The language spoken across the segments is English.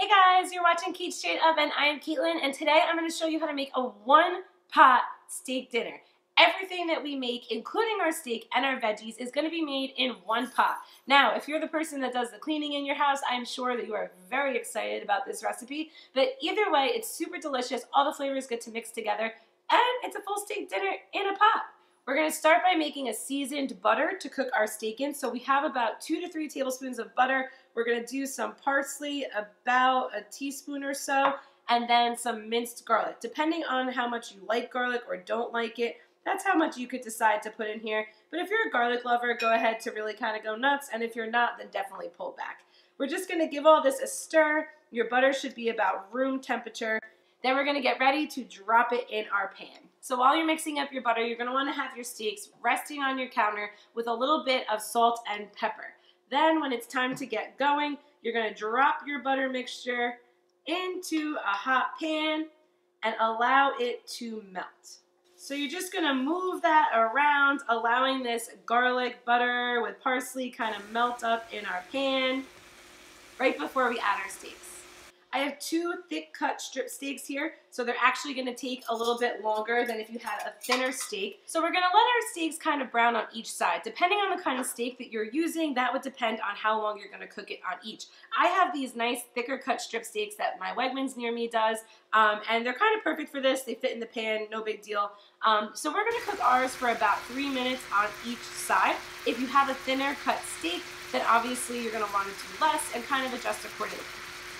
Hey guys, you're watching Cait Straight Up and I am Caitlin, and today I'm going to show you how to make a one-pot steak dinner. Everything that we make, including our steak and our veggies, is going to be made in one pot. Now, if you're the person that does the cleaning in your house, I'm sure that you are very excited about this recipe, but either way, it's super delicious, all the flavors get to mix together, and it's a full steak dinner in a pot. We're going to start by making a seasoned butter to cook our steak in. So we have about 2 to 3 tablespoons of butter. We're going to do some parsley, about a teaspoon or so, and then some minced garlic. Depending on how much you like garlic or don't like it, that's how much you could decide to put in here. But if you're a garlic lover, go ahead to really kind of go nuts. And if you're not, then definitely pull back. We're just going to give all this a stir. Your butter should be about room temperature. Then we're going to get ready to drop it in our pan. So while you're mixing up your butter, you're going to want to have your steaks resting on your counter with a little bit of salt and pepper. Then when it's time to get going, you're going to drop your butter mixture into a hot pan and allow it to melt. So you're just going to move that around, allowing this garlic butter with parsley kind of melt up in our pan right before we add our steaks. I have 2 thick cut strip steaks here, so they're actually going to take a little bit longer than if you had a thinner steak. So we're going to let our steaks kind of brown on each side. Depending on the kind of steak that you're using, that would depend on how long you're going to cook it on each. I have these nice thicker cut strip steaks that my Wegmans near me does, and they're kind of perfect for this. They fit in the pan, no big deal. So we're going to cook ours for about 3 minutes on each side. If you have a thinner cut steak, then obviously you're going to want to do less and kind of adjust accordingly.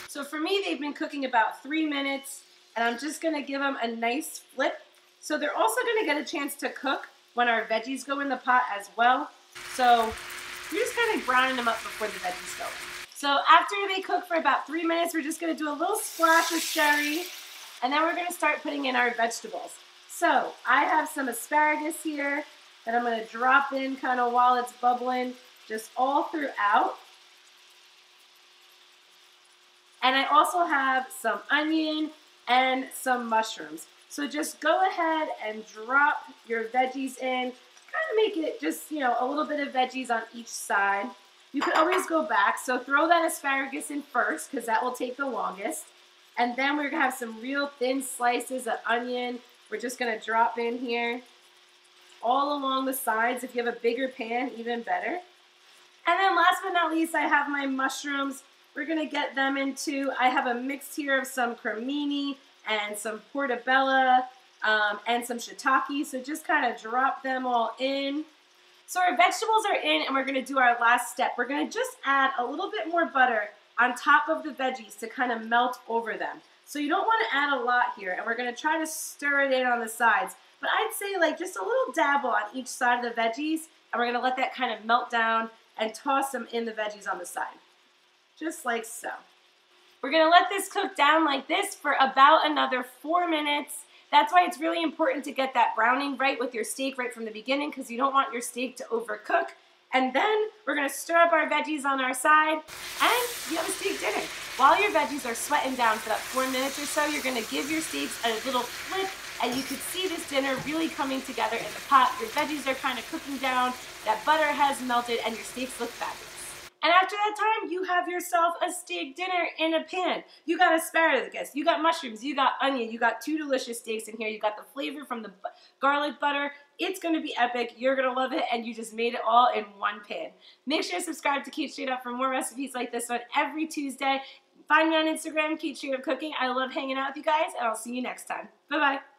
So for me, they've been cooking about 3 minutes, and I'm just going to give them a nice flip. So they're also going to get a chance to cook when our veggies go in the pot as well. So you're just kind of browning them up before the veggies go in. So after they cook for about 3 minutes, we're just going to do a little splash of sherry, and then we're going to start putting in our vegetables. So I have some asparagus here that I'm going to drop in kind of while it's bubbling, just all throughout. And I also have some onion and some mushrooms. So just go ahead and drop your veggies in. Kind of make it just, a little bit of veggies on each side. You could always go back. So throw that asparagus in first because that will take the longest. And then we're going to have some real thin slices of onion. We're just going to drop in here all along the sides. If you have a bigger pan, even better. And then last but not least, I have my mushrooms. We're going to get them into, I have a mix here of some cremini and some portobello and some shiitake. So just kind of drop them all in. So our vegetables are in and we're going to do our last step. We're going to just add a little bit more butter on top of the veggies to kind of melt over them. So you don't want to add a lot here, and we're going to try to stir it in on the sides. But I'd say like just a little dabble on each side of the veggies, and we're going to let that kind of melt down and toss them in the veggies on the side. Just like so. We're going to let this cook down like this for about another 4 minutes. That's why it's really important to get that browning right with your steak right from the beginning, because you don't want your steak to overcook. And then we're going to stir up our veggies on our side, and you have a steak dinner. While your veggies are sweating down for that 4 minutes or so, you're going to give your steaks a little flip, and you can see this dinner really coming together in the pot. Your veggies are kind of cooking down, that butter has melted, and your steaks look fabulous. And after that time, you have yourself a steak dinner in a pan. You got asparagus, you got mushrooms, you got onion, you got 2 delicious steaks in here, you got the flavor from the garlic butter. It's going to be epic. You're going to love it, and you just made it all in one pan. Make sure to subscribe to Cait Straight Up for more recipes like this one every Tuesday. Find me on Instagram, Cait Straight Up Cooking. I love hanging out with you guys, and I'll see you next time. Bye-bye.